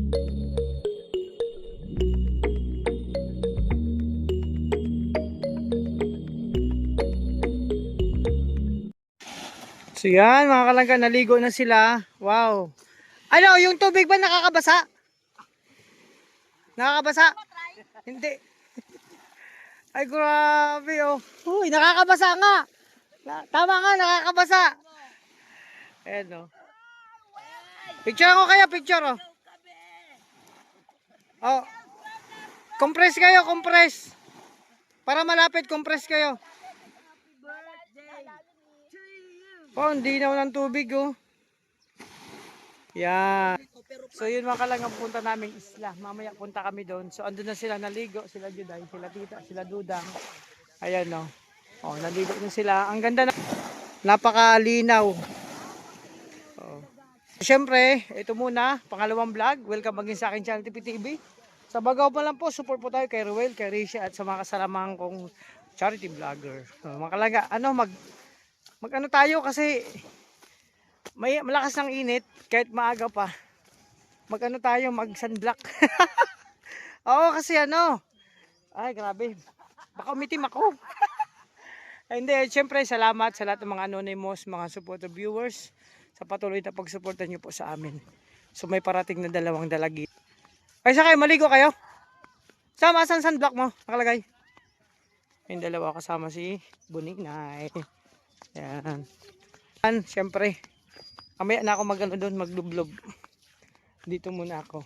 So yan mga kalangga, naligo na sila. Wow. Ano, yung tubig ba nakakabasa? Nakakabasa? Hindi. Ay grabe oh. Uy, nakakabasa nga. Tama nga, nakakabasa. Ayan oh. Picture ako kaya, picture oh. Oh. Compress kayo, compress. Para malapit, compress kayo. Oh, hindi na ng tubig oh. Yan. So yun mga kalangga, punta namin isla. Mamaya punta kami doon. So andun na sila naligo, sila Juday, sila Tita, sila Dudang. Ayan oh. Oh, naligo na sila. Ang ganda na. Napakalinaw. Oh. Siyempre, ito muna, pangalawang vlog. Welcome maging sa akin channel TPTV. Sa bagaw pa lang po, support po tayo kay Ruel, kay Risha at sa mga kasalamang kong charity vlogger. So, mga kalangga, ano mag-ano tayo kasi may malakas ng init kahit maaga pa. Mag-ano tayo, mag-sunblock. Oo, kasi ano. Ay, grabe. Baka umitim ako. Hindi, syempre salamat sa lahat ng mga anonymous, mga supporter viewers sa patuloy na pagsuporta niyo po sa amin. So may parating na dalawang dalagi. Ay, sa kayo, maligo kayo? Sama, asan sunblock mo? Nakalagay. Yung dalawa kasama si Buning Nay. Yan. Syempre, mamaya na ako mag-ano doon, maglublob. Dito muna ako.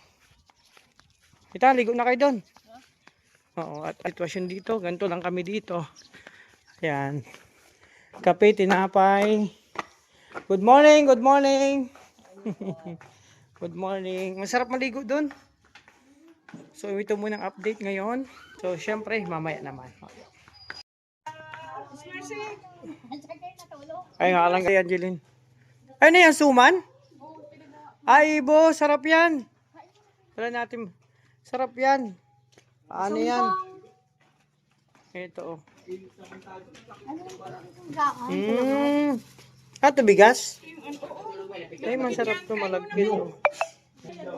Kita, ligo na kayo doon. Oo, at sitwasyon dito, ganito lang kami dito. Ayan. Kape, tinapay. Good morning, good morning. Good morning. Masarap maligo doon. So, ito muna ang update ngayon. So, syempre, mamaya naman. Ay, nga lang kay Angeline. Ano yan, suman? Ay, Ibo, sarap yan. Wala natin. Sarap yan. Paano yan? Ito, oh. Ito bigas? Ay, masarap to, malagkit to.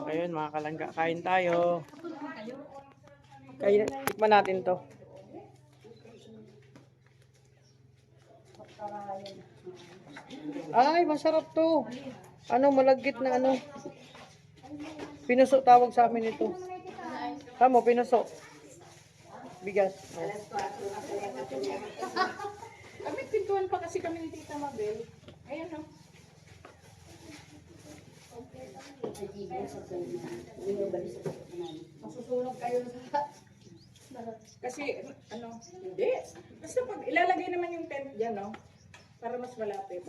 Ayun, mga kalangga, kain tayo. Kaya, tikman natin to. Ay, masarap to. Ano, malagkit na ano. Pinuso tawag sa amin ito. Tamo, pinuso. Bigas. Oh. Kami pintuan pa kasi kami ni Tita Mabel. Ayan o. Masusunog kayo sa... Kasi, ano, hindi. Basta pag ilalagay naman yung tent dyan, no? Para mas malapit.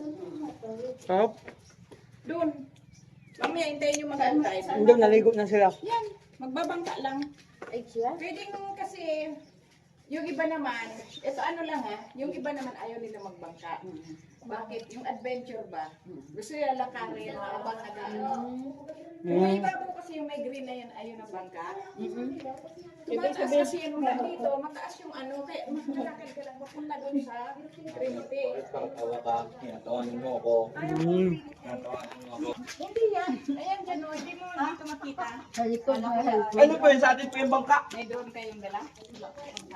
Sarap. Doon. Mamaya, hintayin yung mga antay. Doon, naligo na sila. Yan. Magbabangka lang. Pwedeng kasi, yung iba naman, ito ano lang ha, yung iba naman ayaw nila magbangka. Bakit? Yung adventure ba? Gusto nila lakarin habang nag-ano. Yung iba po kasi yung may green na yan, ayaw na bangka. Tumataas kasi yung dito, mataas yung ano, kaya makalakad ka lang, mapunta doon sa Trinity. Tinatawanin mo ako. Hindi yan. Ayan dyan o, hindi mo dito makita. Ano po yun? Sa atin po yung bangka? May drone kayong dala?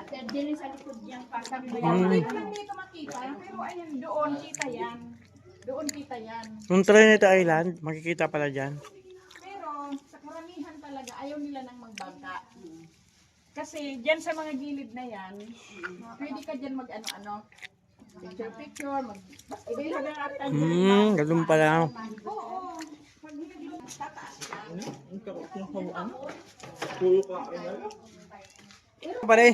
At din sa likod niyang pasang hindi mo lang dito makita, pero ayan, doon kita yan. Doon kita yan. Yung Trinity Island, makikita pala dyan. Pero sa karamihan talaga, ayaw nila nang magbangka. Kasi dyan sa mga gilid na yan, pwede ka dyan mag-ano-ano. Picture, iba lang ata dyan. Ganun pala. Oo. Pag tataas ka. Pare.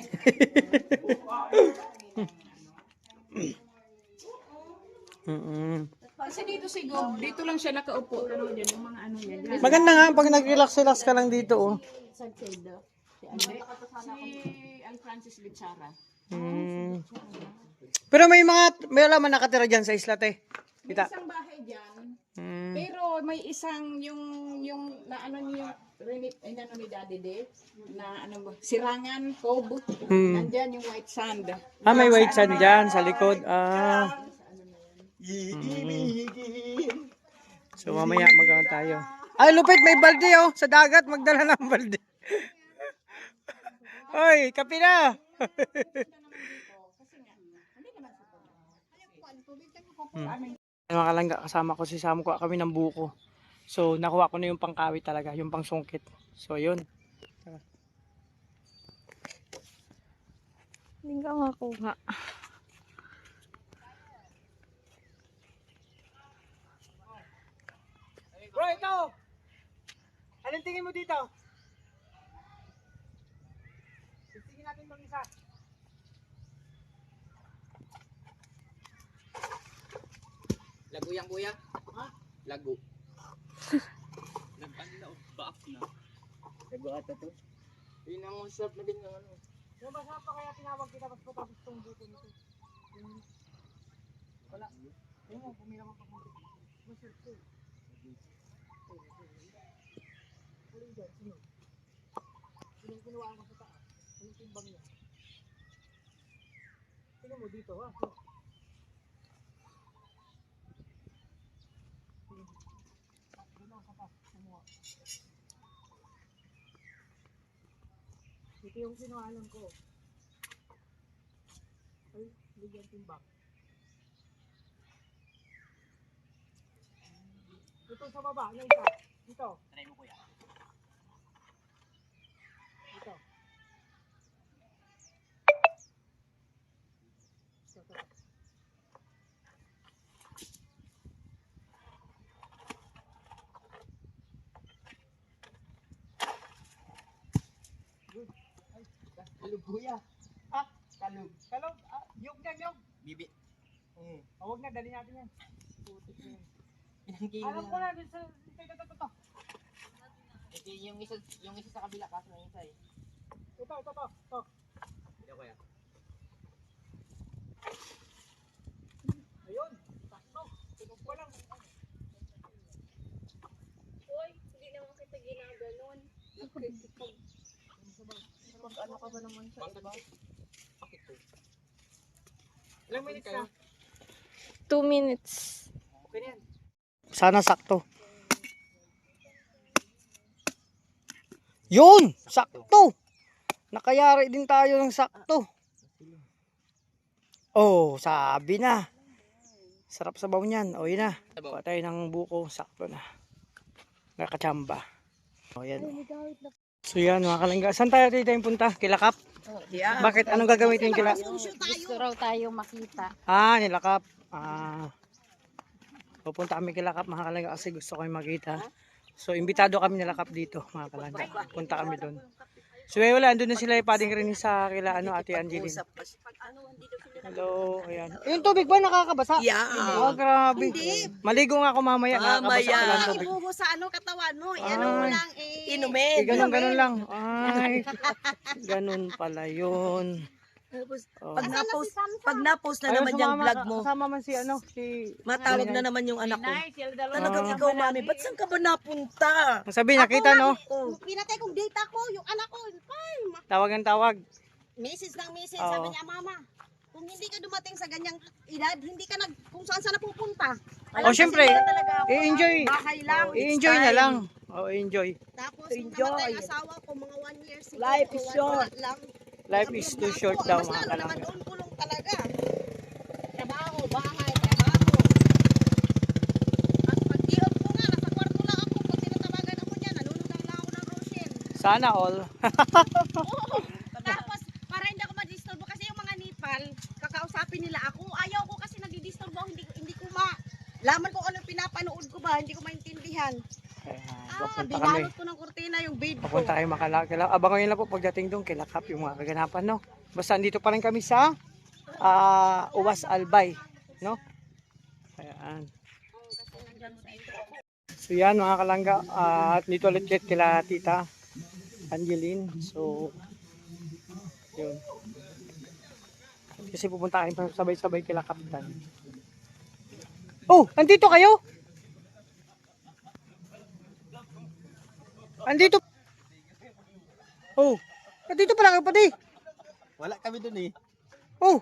Kasi dito siguro, dito lang siya nakaupo. Ano dyan, yung mga ano niya. Maganda nga pag nag-relax-relax ka lang dito, oh. Si Al Francis Bichara. Pero may alaman nakatira dyan sa isla, te. May Kita. isang bahay dyan. Pero may isang yung na ano niyo ni Daddy De na ano ba sirangan Cove. Nandiyan yung white sand. Ah, may white sand dyan sa likod. So mamaya mag tayo. Ay, lupit, may balde oh. Sa dagat, magdala ng balde. Hoy, kape na. Mga kalangga, kasama ko si Sam, kuha kami ng buko. So, nakuha ko na yung pangkawit talaga, yung pangsungkit. So, yun. Hindi ka makuha. Bro, ito! Anong tingin mo dito? Tingin natin itong isa. Lago yang kuya? Ha? Lago. Nag-ano na, baak na. Lago ata to. Yun ang masarap na din ng ano. Yung masarap pa kaya tinawag kita, mas patapos itong buko nito. Wala. Ayun mo, pumila mo pag buko. Masarap to. Alin dyan, sino? Sinong kinuhaan ko sa taas? Anong timbang niya? Sino mo dito, ha? Ito yung sinuhanan ko. Ay, bigyan timbang. Ito sa baba, yung isa. Dito. Try mo kuya. Dito. Ito. Kalog kuya. Ah, kalog. Kalog, yug na, yug. Bibi. Huwag na, dali natin yan. Ilang kilo Alam ko na, ito. Ito yung isa sa kabila kaso na isa eh. Ito. Ito kuya. Ayun, sakto. Tunog ko lang. Hoy, hindi naman kita ginaganon. Ano ka ba naman sa iba? Bakit to? Ilang minutes na? 2 minutes. Okay na yan. Sana sakto. Yun! Sakto! Nakayari din tayo ng sakto. Oh, sabi na. Sarap sabaw niyan. O, yun na. Kuha tayo ng buko. Sakto na. Nakachamba. O, yan. So, yan mga kalangga. Saan tayo tayong punta? Kilakap? Yeah. Bakit? Anong gagamitin yung kilakap? Gusto raw tayo makita. Nilakap. Pupunta kami kilakap mga kalangga kasi gusto ko yung makita. So, imbitado kami nilakap dito mga kalangga. Punta kami doon. So, wala. Andun na sila ipading rin sa kila Ate Angeline. Hello. Ayan. Yung tubig ba nakakabasa? Yeah. Grabe. Maligo nga ako mamaya. Nakakabasa ko lang tubig. Ibubo sa katawan mo. Ano mo lang Inumin. Ganun lang. Ay, ganun pala yun. Oh. Pag na-post na Ayun, naman yung sumama vlog ka- mo, Kasama man si si matawag na naman yung anak ko. Talagang Ah. ikaw, mami, ba't saan ka ba napunta? Ang sabi nakita no? Oh, Pinatay kong data ko, yung anak ko. Tawag ng tawag. Message ng message, Oo. sabi niya, mama, kung hindi ka dumating sa ganyang edad, hindi ka kung saan saan napupunta. Oh, syempre. Talaga ako, I-enjoy. bahay lang. I-enjoy na lang. Oh, enjoy. Tapos, Enjoy. nung namatay ang asawa ko, mga 1 year siguro. Life is o short. wala lang. Life is too short daw Mas mga lalo naman kalangga. doon, kulong talaga. Trabaho, bahay, trabaho. At pag-iot ko nga, nasa kwarto lang ako. Pag tinatawagan ako niya, nalulungan lang ako ng Rochelle. Sana all. Tapos, para hindi ako ma-disturbo kasi yung mga Nepal, kakausapin nila ako. Ayaw ko kasi nagdi-disturbo, hindi ko laman kung ano pinapanood ko ba, hindi ko maintindihan. Papunta kami. Binalot ko ng kurtina yung bed ko. Papunta kayo makalakila. Abangan nyo lang po pagdating doon kilakap yung mga kaganapan, no? Basta andito pa rin kami sa Uwas Albay, no? Ayan. So yan mga kalangga, at dito ulit kila Tita Angeline. So, yun. Kasi pupunta kayo sabay-sabay kila Kapitan. Oh, andito kayo? Andito. Oh, andito pala kayo pati. Wala kami dun eh. Oh,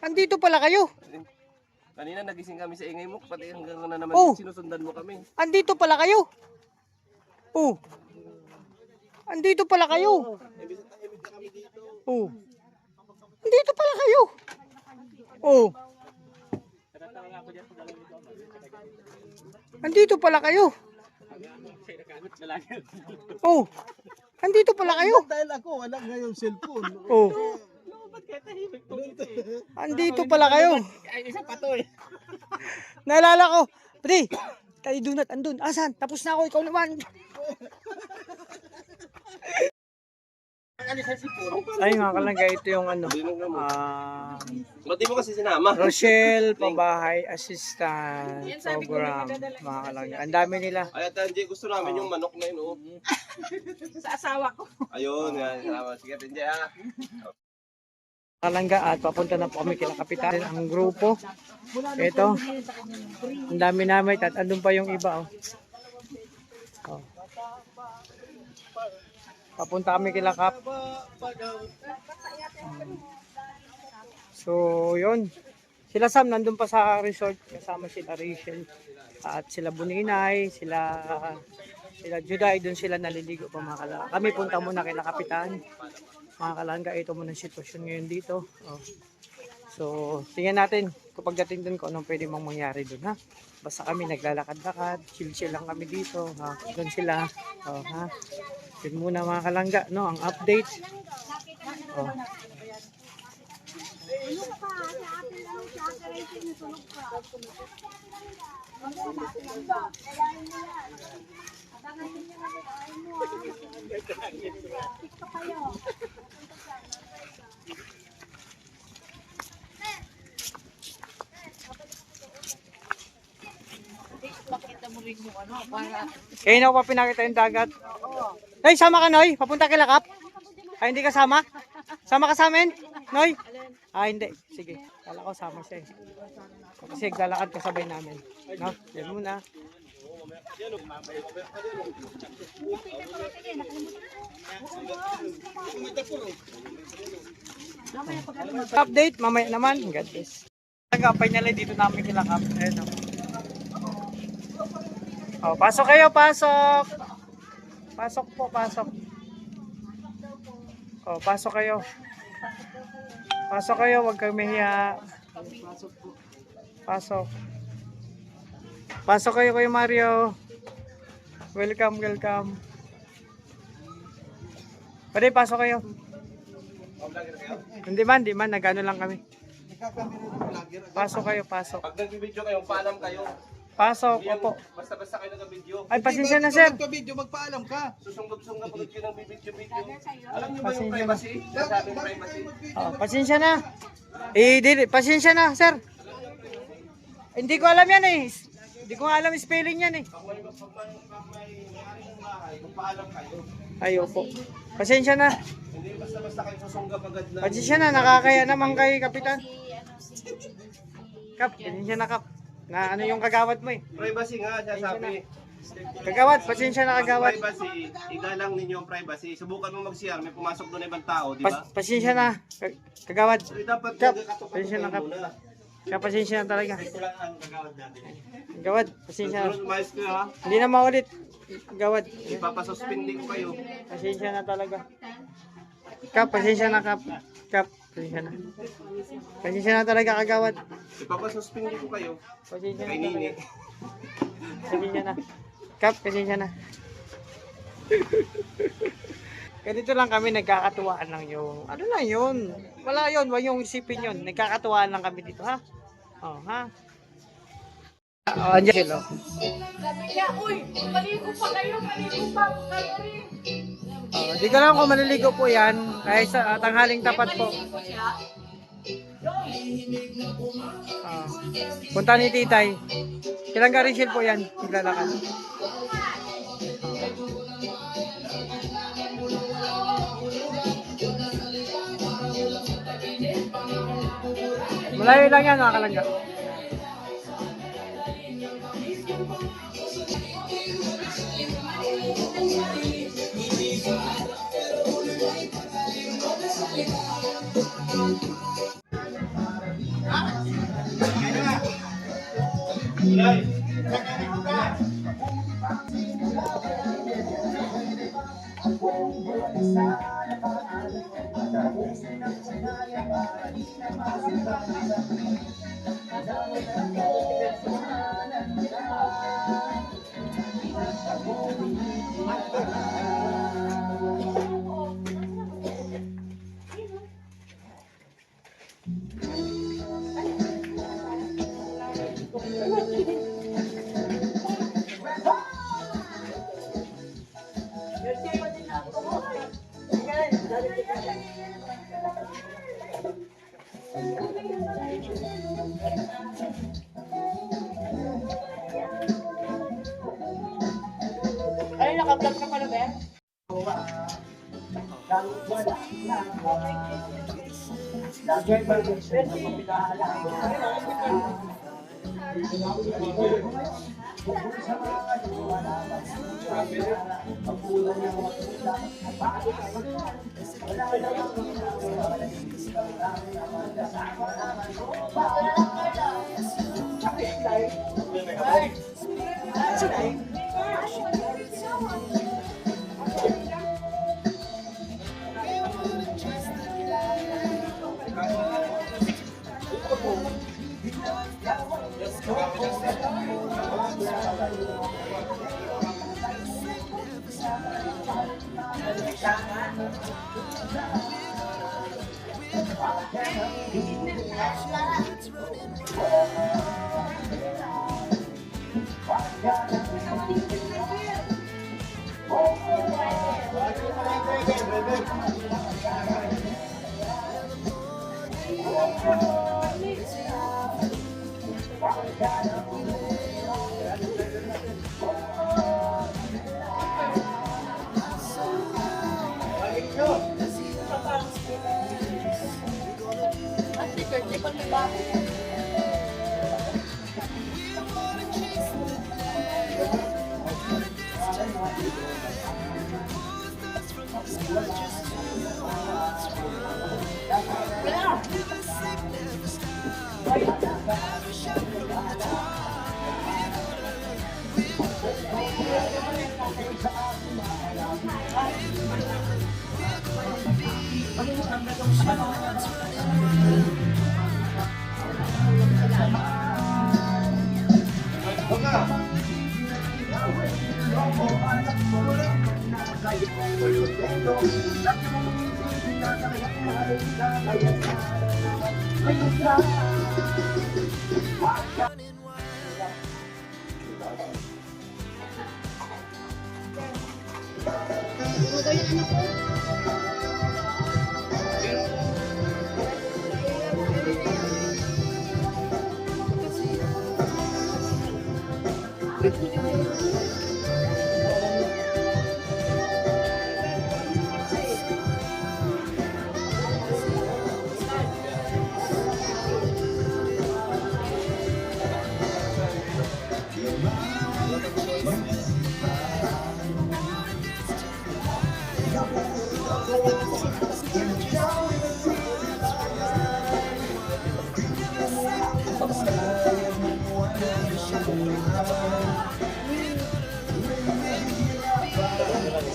andito pala kayo. Kanina nagising kami sa ingay mo, pati hanggang na naman Oh. sinusundan mo kami. Andito pala kayo. Oh. Andito pala kayo. Oh. Andito pala kayo. Oh. Andito pala kayo. Oh. Andito pala kayo. Dahil ako, wala ngayon cellphone. Oh. Andito pala kayo. Ay, isa pa to eh. Naalala ko. Pre, tayo doon at andun. Asan? Tapos na ako. Ikaw naman. Ay nga kalangga, ito yung ano. Ba't di mo kasi sinama? Rochelle Pabahay Assistant Program. Mga kalangga. Ang dami nila. Ay, Tanji, gusto namin yung manok na yun, oh. Sa asawa ko. Ayun, yan. Salamat. Sige, Tanji, ha. Kalangga at papunta na po kami kila Kapitan. Ang grupo. Ito. Ang dami namin at andun pa yung iba. Oh. Papunta kami kila Kap. So, yun. Sila Sam nandun pa sa resort. Kasama sila Rachel. At sila Buninay. Sila Juday. Doon sila naliligo pa mga kalangga. Kami punta muna kila Kapitan. Mga kalangga, ito muna ang sitwasyon ngayon dito. Oh. So, tingnan natin kung pagdating dun kung anong pwede mong mangyari dun, ha? Basta kami naglalakad-lakad, chill-chill lang kami dito, ha? Doon sila, oh, ha? Yun muna mga kalangga, no? Ang update. Oh. Kaya na pa pinakita yung dagat. Noy, sama ka Noy? Papunta kay Lakap? Ay, hindi ka sama? Sama ka sa amin? Noy? Ah, hindi. Sige. Kala ko sama siya eh. Kasi naglalakad kasabay namin. No? Yan muna. Update, mamaya naman. God bless. Nag-apay nila dito namin kila Kap. Ayun o. Oh, pasok kayo, pasok. Pasok po, pasok. Oh, pasok kayo. Pasok kayo, huwag kang mahiya. Pasok. Pasok kayo Kuya Mario. Welcome, welcome. Pwede, pasok kayo. Hindi man, nag-ano lang kami. Pasok kayo, pasok. Pag nag-video kayo, paalam kayo. Pasok, opo. Basta-basta kayo nag-video. Ay, pasensya na sir. Video, magpaalam ka. Susunggab-sunggab pag kayo nag-video. Alam niyo ba yung privacy? Sabi privacy. Oh, pasensya na. Pasensya na, sir. Hindi ko alam yan eh. Hindi ko alam spelling yan eh. Magpaalam kayo. Ay, opo. Pasensya na. Hindi basta-basta kayo susunggab agad lang. Pasensya na, nakakaya naman kay Kapitan. Kap, pasensya na Kap. Na ano yung kagawad mo eh. Privacy nga, siya sabi. Kagawad, pasensya na kagawad. Privacy, igalang ninyo ang privacy. Subukan mo mag-CR, may pumasok doon na ibang tao, di ba? Pasensya na. Kagawad. Dapat Kap, nagkatupan pasensya na kayo Kap. muna. Kap, pasensya na talaga. Ito lang ang gagawad natin. Kagawad, pasensya na. Sunod, umayos ko ha. Hindi na maulit. Kagawad. Ipapasuspindi ko kayo. Pasensya na talaga. Kap, pasensya na Kap. Kap, pasensya na. Pasensya na talaga kagawad. Ipapasuspindi ko kayo. Pasensya na Kay talaga. Nini. Pasensya na. Kap, pasensya na. Ganito lang kami, nagkakatuwaan lang yung, ano lang yun. Wala yun, wala yung isipin yun. Nagkakatuwaan lang kami dito, ha? Oh, ha? Oh, Angel, oh. Sabi niya, uy, maligo pa kayo, maligo pa kayo rin. Oh, di ko lang kung maliligo po yan. Kahit sa tanghaling tapat po. Oh. Punta ni Titay. Silang Rachel po yan. Naglalakad. Malayo lang yan, mga kalangga. Ay, naka-vlog ka pala, Ben?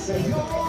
Senhor.